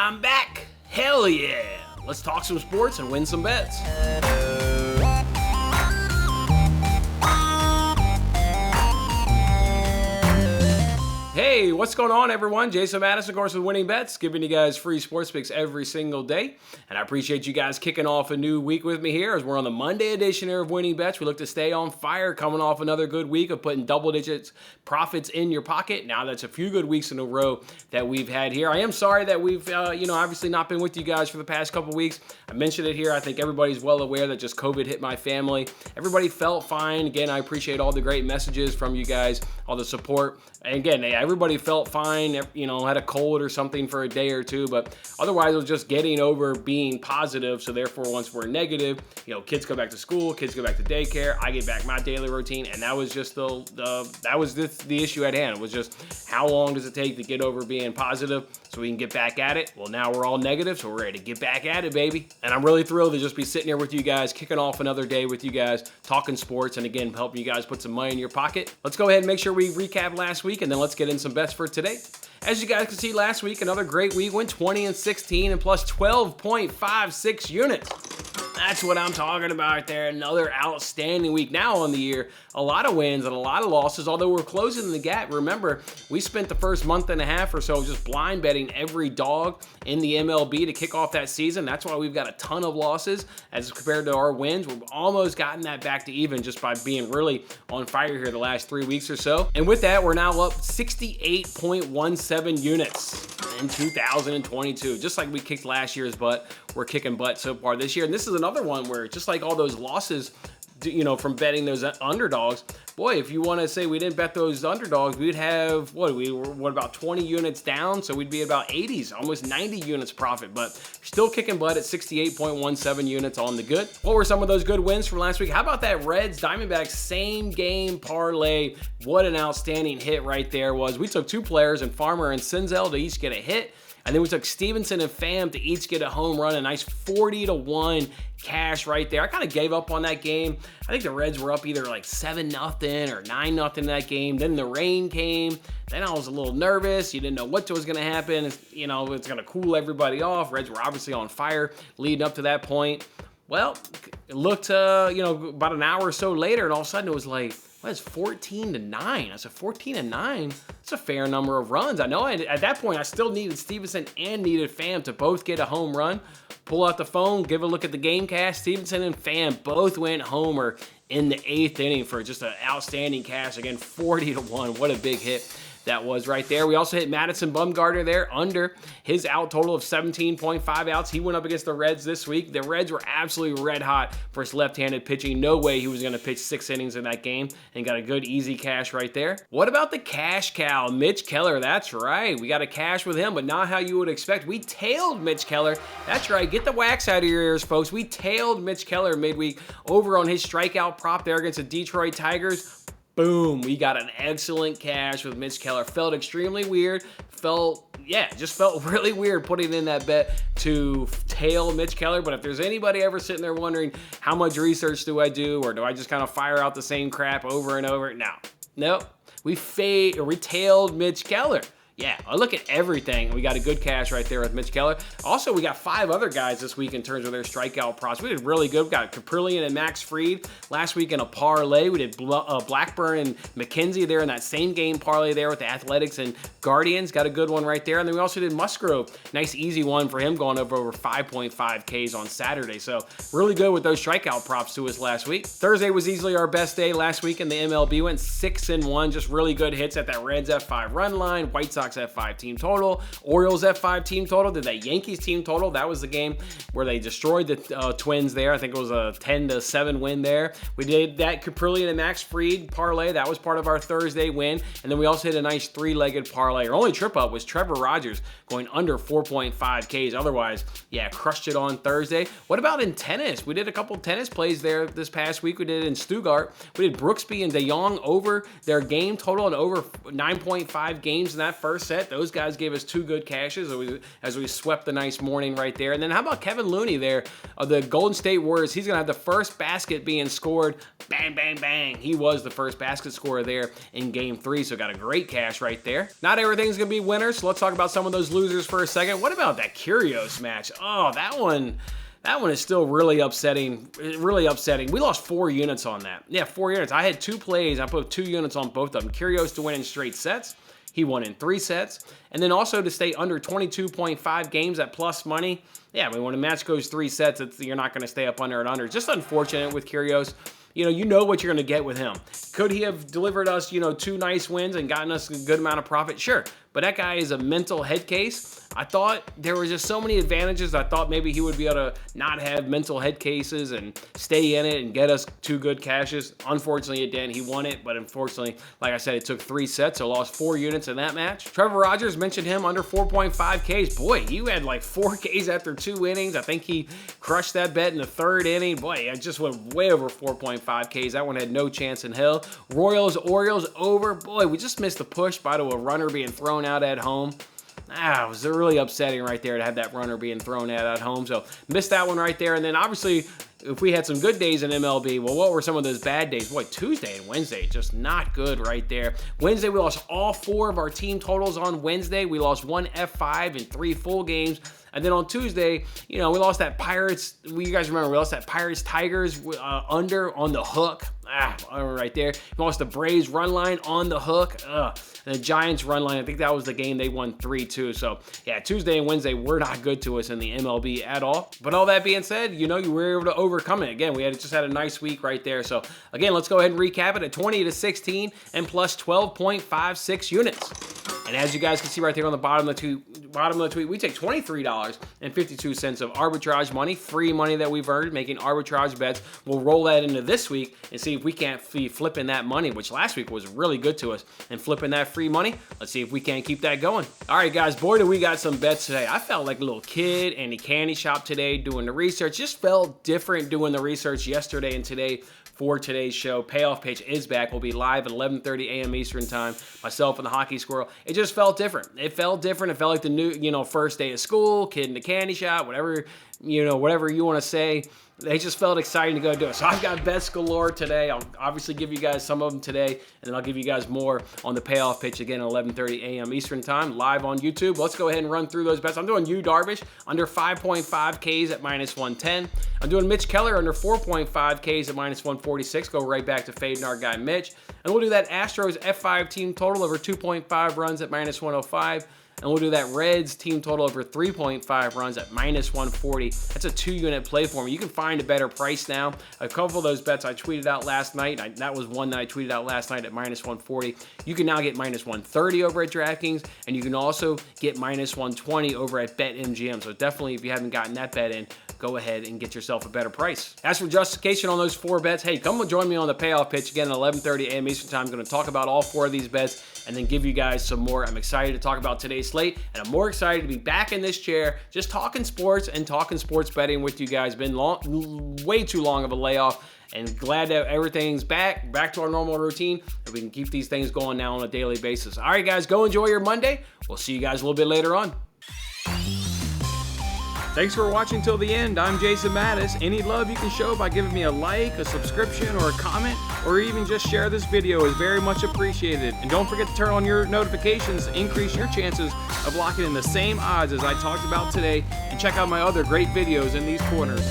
I'm back. Hell yeah. Let's talk some sports and win some bets. Hey, what's going on, everyone? Jason Madison, of course, with Winning Bets, giving you guys free sports picks every single day. And I appreciate you guys kicking off a new week with me here as we're on the Monday edition here of Winning Bets. We look to stay on fire, coming off another good week of putting double digits profits in your pocket. Now that's a few good weeks in a row that we've had here. I am sorry that we've, obviously not been with you guys for the past couple weeks. I mentioned it here. I think everybody's well aware that just COVID hit my family. Everybody felt fine. Again, I appreciate all the great messages from you guys, all the support. And again, everybody felt fine, had a cold or something for a day or two, but otherwise it was just getting over being positive. So therefore, once we're negative, kids go back to school, kids go back to daycare, I get back my daily routine, and that was just the issue at hand. It was just how long does it take to get over being positive so we can get back at it? Well, now we're all negative, so we're ready to get back at it, baby. And I'm really thrilled to just be sitting here with you guys, kicking off another day with you guys, talking sports, and again, helping you guys put some money in your pocket. Let's go ahead and make sure we recap last week, and then let's get in some bets for today. As you guys can see last week, another great week, went 20-16 and plus 12.56 units. That's what I'm talking about right there. Another outstanding week. Now on the year, a lot of wins and a lot of losses, although we're closing the gap. Remember, we spent the first month and a half or so just blind betting every dog in the MLB to kick off that season. That's why we've got a ton of losses as compared to our wins. We've almost gotten that back to even just by being really on fire here the last 3 weeks or so. And with that, we're now up 68.17 units in 2022. Just like we kicked last year's butt, we're kicking butt so far this year. And this is another one where just like all those losses, from betting those underdogs, boy, if you want to say we didn't bet those underdogs, we'd have, about 20 units down, so we'd be at about 80s, almost 90 units profit, but still kicking butt at 68.17 units on the good. What were some of those good wins from last week? How about that Reds Diamondbacks same game parlay? What an outstanding hit right there was. We took two players, and Farmer and Senzel, to each get a hit. And then we took Stevenson and Pham to each get a home run, a nice 40-1 cash right there. I kind of gave up on that game. I think the Reds were up either like 7-0 or 9-0 in that game. Then the rain came. Then I was a little nervous. You didn't know what was going to happen. It's going to cool everybody off. Reds were obviously on fire leading up to that point. Well, it looked, about an hour or so later, and all of a sudden it was like, it's 14-9. I said 14-9. It's a fair number of runs. I know at that point I still needed Stevenson and needed Pham to both get a home run. Pull out the phone, give a look at the game cast. Stevenson and Pham both went homer in the 8th inning for just an outstanding cash. Again, 40-1. What a big hit that was right there. We also hit Madison Bumgarner there under his out total of 17.5 outs. He went up against the Reds this week. The Reds were absolutely red hot for his left-handed pitching. No way he was going to pitch 6 innings in that game, and got a good easy cash right there. What about the cash cow, Mitch Keller? That's right. We got a cash with him, but not how you would expect. We tailed Mitch Keller. That's right. Get the wax out of your ears, folks. We tailed Mitch Keller midweek over on his strikeout prop there against the Detroit Tigers. Boom, we got an excellent cash with Mitch Keller. Felt extremely weird. Just felt really weird putting in that bet to tail Mitch Keller. But if there's anybody ever sitting there wondering how much research do I do, or do I just kind of fire out the same crap over and over? No. We tailed Mitch Keller. Yeah, I look at everything. We got a good cash right there with Mitch Keller. Also, we got 5 other guys this week in terms of their strikeout props. We did really good. We got Caprillion and Max Fried last week in a parlay. We did Blackburn and McKenzie there in that same game parlay there with the Athletics and Guardians. Got a good one right there. And then we also did Musgrove. Nice easy one for him, going over 5.5 Ks on Saturday. So really good with those strikeout props to us last week. Thursday was easily our best day last week in the MLB. Went 6-1. Just really good hits at that Reds F5 run line. White Sox F5 team total, Orioles F5 team total, did that Yankees team total. That was the game where they destroyed the Twins there. I think it was a 10-7 win there. We did that Caprillion and Max Fried parlay. That was part of our Thursday win. And then we also hit a nice 3-legged parlay. Our only trip up was Trevor Rogers going under 4.5 Ks. Otherwise, crushed it on Thursday. What about in tennis? We did a couple tennis plays there this past week. We did it in Stuttgart. We did Brooksby and De Jong over their game total and over 9.5 games in that first first set. Those guys gave us 2 good cashes as we swept the nice morning right there. And then how about Kevin Looney there of the Golden State Warriors? He's going to have the first basket being scored. Bang, bang, bang. He was the first basket scorer there in Game 3, so got a great cash right there. Not everything's going to be winners, so let's talk about some of those losers for a second. What about that Kyrgios match? Oh, that one is still really upsetting. Really upsetting. We lost 4 units on that. Yeah, 4 units. I had 2 plays. I put 2 units on both of them. Kyrgios to win in straight sets. He won in 3 sets. And then also to stay under 22.5 games at plus money. Yeah, I mean, when a match goes 3 sets, you're not going to stay up under and under. Just unfortunate with Kyrgios. You know what you're going to get with him. Could he have delivered us, 2 nice wins and gotten us a good amount of profit? Sure. But that guy is a mental head case. I thought there were just so many advantages. I thought maybe he would be able to not have mental head cases and stay in it and get us 2 good cashes. Unfortunately, it didn't. He won it, but unfortunately, like I said, it took 3 sets, so lost 4 units in that match. Trevor Rogers, mentioned him, under 4.5 Ks. Boy, he had like 4 Ks after 2 innings. I think he crushed that bet in the 3rd inning. Boy, it just went way over 4.5 Ks. That one had no chance in hell. Royals, Orioles, over. Boy, we just missed the push by a runner being thrown out at home. It was really upsetting right there to have that runner being thrown out at home. So missed that one right there. And then obviously, if we had some good days in MLB, well, what were some of those bad days? Boy, Tuesday and Wednesday, just not good right there. Wednesday, we lost all 4 of our team totals on Wednesday. We lost 1 F5 in 3 full games. And then on Tuesday, we lost that Pirates. You guys remember we lost that Pirates Tigers under on the hook. Right there. We lost the Braves run line on the hook. And the Giants run line, I think that was the game they won 3-2. So yeah, Tuesday and Wednesday were not good to us in the MLB at all. But all that being said, you were able to overcome it. Again, we just had a nice week right there. So again, let's go ahead and recap it at 20-16 and plus 12.56 units. And as you guys can see right there on the bottom of the tweet, we take $23.52 of arbitrage money, free money that we've earned, making arbitrage bets. We'll roll that into this week and see if we can't be flipping that money, which last week was really good to us, and flipping that free money. Let's see if we can't keep that going. All right, guys, boy, do we got some bets today. I felt like a little kid in the candy shop today doing the research. Just felt different doing the research yesterday and today. For today's show, Payoff Pitch is back. We'll be live at 11:30 a.m. Eastern time. Myself and the Hockey Squirrel. It just felt different. It felt different. It felt like the new, first day of school, kid in the candy shop, whatever you want to say. They just felt exciting to go do it. So I've got bets galore today. I'll obviously give you guys some of them today, and then I'll give you guys more on the Payoff Pitch again at 11:30 a.m. Eastern time, live on YouTube. Let's go ahead and run through those bets. I'm doing Yu Darvish under 5.5 Ks at minus 110. I'm doing Mitch Keller under 4.5 Ks at minus 146. Go right back to fading our guy Mitch. And we'll do that Astros F5 team total over 2.5 runs at minus 105. And we'll do that Reds team total over 3.5 runs at minus 140. That's a 2-unit play for me. You can find a better price now. A couple of those bets I tweeted out last night. That was one that I tweeted out last night at minus 140. You can now get minus 130 over at DraftKings, and you can also get minus 120 over at BetMGM. So definitely, if you haven't gotten that bet in, go ahead and get yourself a better price. As for justification on those 4 bets, hey, come join me on the Payoff Pitch again at 11:30 a.m. Eastern time. I'm going to talk about all 4 of these bets and then give you guys some more. I'm excited to talk about today's slate, and I'm more excited to be back in this chair just talking sports and talking sports betting with you guys. Been way too long of a layoff, and glad that everything's back to our normal routine, and we can keep these things going now on a daily basis. All right, guys, go enjoy your Monday. We'll see you guys a little bit later on. Thanks for watching till the end. I'm Jason Mattis. Any love you can show by giving me a like, a subscription, or a comment, or even just share this video is very much appreciated. And don't forget to turn on your notifications to increase your chances of locking in the same odds as I talked about today, and check out my other great videos in these corners.